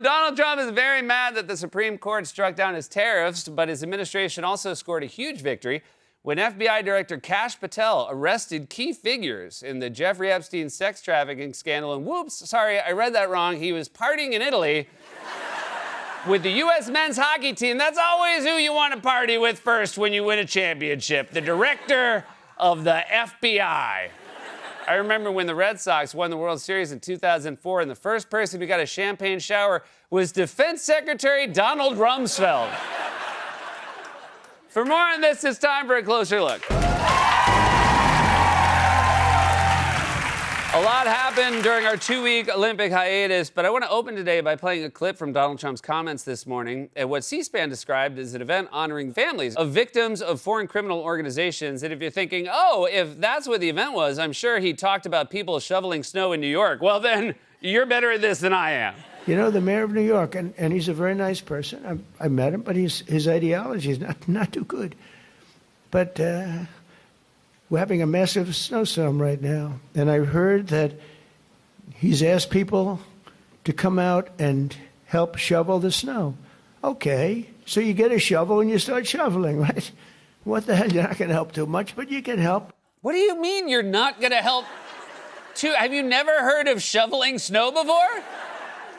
Donald Trump is very mad that the Supreme Court struck down his tariffs, but his administration also scored a huge victory when FBI Director Kash Patel arrested key figures in the Jeffrey Epstein sex trafficking scandal. And whoops, sorry, I read that wrong. He was partying in Italy with the U.S. men's hockey team. That's always who you want to party with first when you win a championship, the director of the FBI. I remember when the Red Sox won the World Series in 2004, and the first person who got a champagne shower was Defense Secretary Donald Rumsfeld. For more on this, it's time for a closer look. A lot happened during our 2-week Olympic hiatus, but I want to open today by playing a clip from Donald Trump's comments this morning at what C-SPAN described as an event honoring families of victims of foreign criminal organizations. And if you're thinking, oh, if that's what the event was, I'm sure he talked about people shoveling snow in New York. Well, then you're better at this than I am. You know, the mayor of New York, and he's a very nice person. I met him, but his ideology is not too good. But we're having a massive snowstorm right now, and I heard that he's asked people to come out and help shovel the snow. Okay, so you get a shovel and you start shoveling, right? What the hell? You're not going to help too much, but you can help. What do you mean you're not going to help? Have you never heard of shoveling snow before?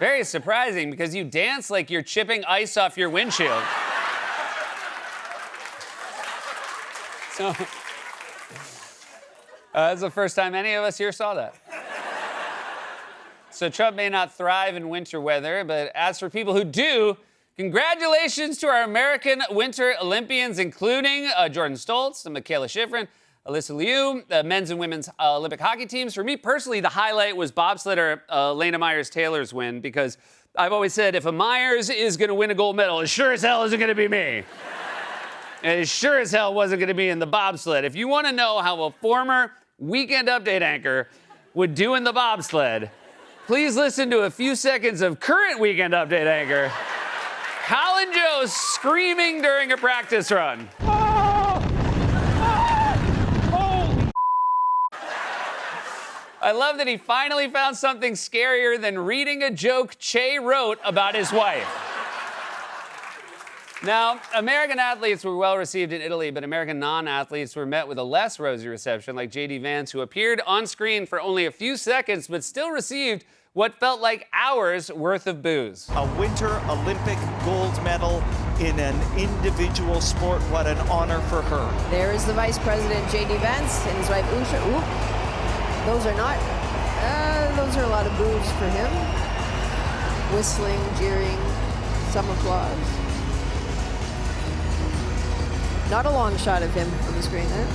Very surprising, because you dance like you're chipping ice off your windshield. So, that's the first time any of us here saw that. So Trump may not thrive in winter weather, but as for people who do, congratulations to our American Winter Olympians, including Jordan Stoltz, Michaela Schifrin, Alyssa Liu, the men's and women's Olympic hockey teams. For me personally, the highlight was bobsledder Lena Myers-Taylor's win, because I've always said if a Myers is going to win a gold medal, it sure as hell isn't going to be me. And it sure as hell wasn't going to be in the bobsled. If you want to know how a former Weekend Update anchor would do in the bobsled, please listen to a few seconds of current Weekend Update anchor Colin Jost screaming during a practice run. I love that he finally found something scarier than reading a joke Che wrote about his wife. Now, American athletes were well received in Italy, but American non-athletes were met with a less rosy reception, like J.D. Vance, who appeared on screen for only a few seconds, but still received what felt like hours worth of booze. A Winter Olympic gold medal in an individual sport. What an honor for her. There is the Vice President, J.D. Vance, and his wife, Usha. Ooh. Those are not, those are a lot of boos for him. Whistling, jeering, some applause. Not a long shot of him on the screen there.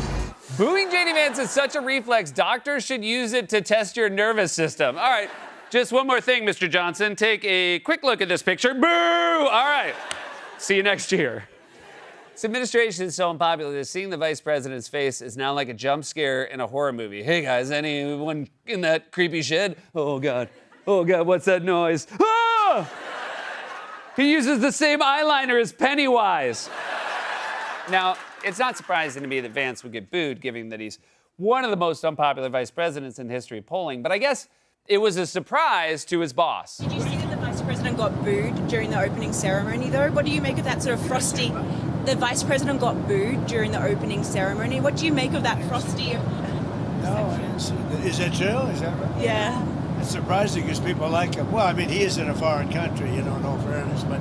Booing J.D. Vance is such a reflex. Doctors should use it to test your nervous system. All right, just one more thing, Mr. Johnson. Take a quick look at this picture. Boo! All right, see you next year. This administration is so unpopular that seeing the vice president's face is now like a jump scare in a horror movie. Hey guys, anyone in that creepy shed? Oh God, what's that noise? Ah! He uses the same eyeliner as Pennywise. Now, it's not surprising to me that Vance would get booed, given that he's one of the most unpopular vice presidents in history of polling, but I guess it was a surprise to his boss. Did you see that the vice president got booed during the opening ceremony, though? What do you make of that sort of frosty? The vice president got booed during the opening ceremony. What do you make of that frosty? No, I didn't see that. Is that true? Is that right? Yeah. It's surprising because people like him. Well, I mean, he is in a foreign country, you know, in all fairness, but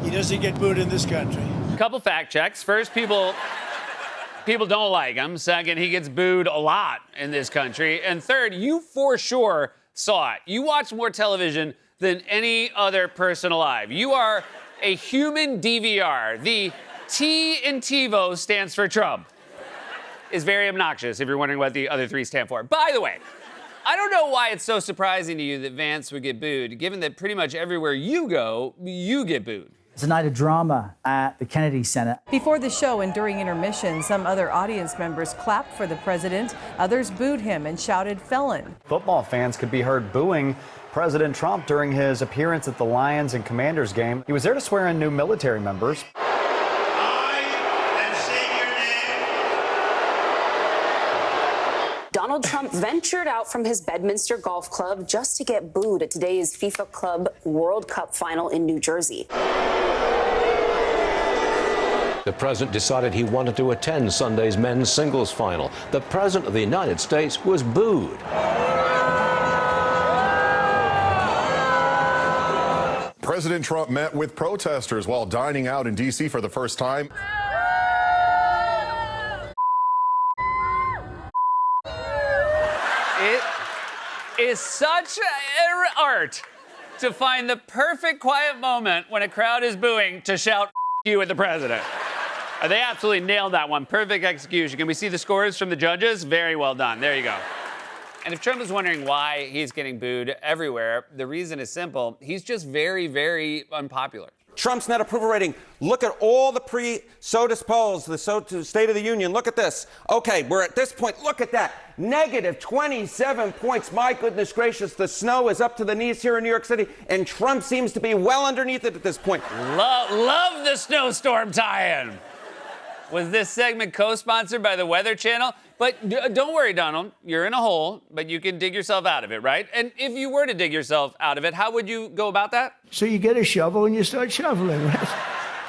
he doesn't get booed in this country. Couple fact checks. First, people don't like him. Second, he gets booed a lot in this country. And third, you for sure saw it. You watch more television than any other person alive. You are a human DVR. The T in TiVo stands for Trump. Is very obnoxious if you're wondering what the other three stand for. By the way, I don't know why it's so surprising to you that Vance would get booed, given that pretty much everywhere you go, you get booed. It's a night of drama at the Kennedy Center. Before the show and during intermission, some other audience members clapped for the president. Others booed him and shouted felon. Football fans could be heard booing President Trump during his appearance at the Lions and Commanders game. He was there to swear in new military members. Donald Trump ventured out from his Bedminster Golf Club just to get booed at today's FIFA Club World Cup final in New Jersey. The president decided he wanted to attend Sunday's men's singles final. The president of the United States was booed. President Trump met with protesters while dining out in D.C. for the first time. It is such art to find the perfect quiet moment when a crowd is booing to shout you at the president. They absolutely nailed that one. Perfect execution. Can we see the scores from the judges? Very well done. There you go. And if Trump is wondering why he's getting booed everywhere, the reason is simple. He's just very, very unpopular. Trump's net approval rating. Look at all the pre-SOTUS polls, the State of the Union. Look at this. Okay, we're at this point. Look at that. Negative 27 points. My goodness gracious, the snow is up to the knees here in New York City, and Trump seems to be well underneath it at this point. Love the snowstorm tie-in. Was this segment co-sponsored by the Weather Channel? But don't worry, Donald. You're in a hole, but you can dig yourself out of it, right? And if you were to dig yourself out of it, how would you go about that? So you get a shovel and you start shoveling, right?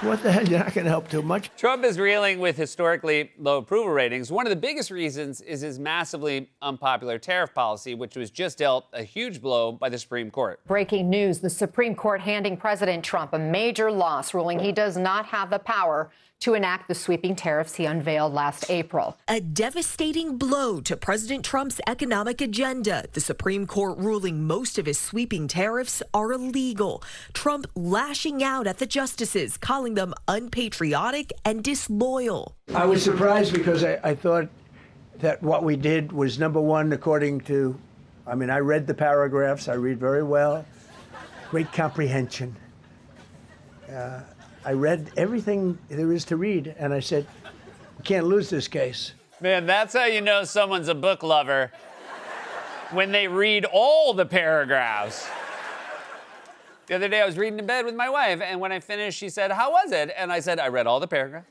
What the hell? You're not going to help too much. Trump is reeling with historically low approval ratings. One of the biggest reasons is his massively unpopular tariff policy, which was just dealt a huge blow by the Supreme Court. Breaking news, the Supreme Court handing President Trump a major loss, ruling he does not have the power to enact the sweeping tariffs he unveiled last April. A devastating blow to President Trump's economic agenda. The Supreme Court ruling most of his sweeping tariffs are illegal. Trump lashing out at the justices, calling them unpatriotic and disloyal. I was surprised because I thought that what we did was, number one, according to, I read the paragraphs. I read very well. Great comprehension. I read everything there is to read, and I said, we can't lose this case. Man, that's how you know someone's a book lover, when they read all the paragraphs. The other day I was reading in bed with my wife, and when I finished, she said, how was it? And I said, I read all the paragraphs.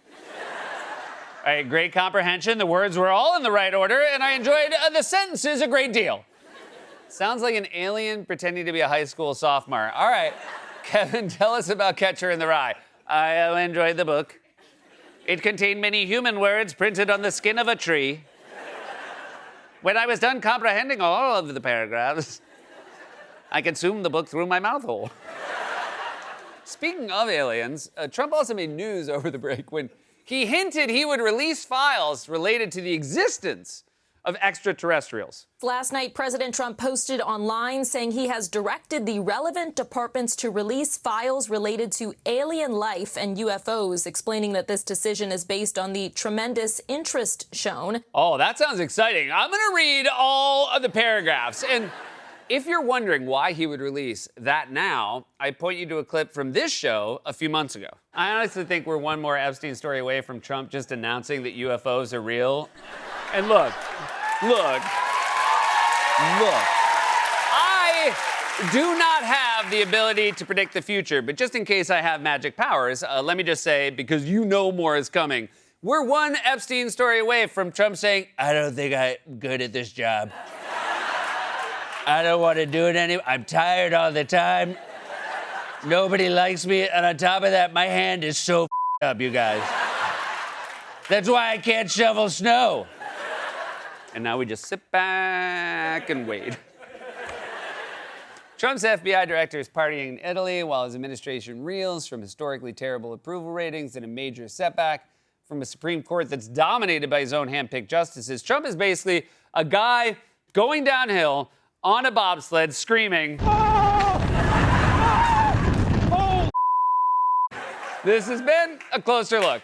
I had great comprehension, the words were all in the right order, and I enjoyed the sentences a great deal. Sounds like an alien pretending to be a high school sophomore. All right, Kevin, tell us about Catcher in the Rye. I enjoyed the book. It contained many human words printed on the skin of a tree. When I was done comprehending all of the paragraphs, I consumed the book through my mouth hole. Speaking of aliens, Trump also made news over the break when he hinted he would release files related to the existence of extraterrestrials. Last night, President Trump posted online saying he has directed the relevant departments to release files related to alien life and UFOs, explaining that this decision is based on the tremendous interest shown. Oh, that sounds exciting. I'm going to read all of the paragraphs. And if you're wondering why he would release that now, I point you to a clip from this show a few months ago. I honestly think we're one more Epstein story away from Trump just announcing that UFOs are real. And look. I do not have the ability to predict the future, but just in case I have magic powers, let me just say, because you know more is coming, we're one Epstein story away from Trump saying, I don't think I'm good at this job. I don't want to do it anymore. I'm tired all the time. Nobody likes me, and on top of that, my hand is so up, you guys. That's why I can't shovel snow. And now we just sit back and wait. Trump's FBI director is partying in Italy while his administration reels from historically terrible approval ratings and a major setback from a Supreme Court that's dominated by his own handpicked justices. Trump is basically a guy going downhill on a bobsled screaming, This has been a closer look.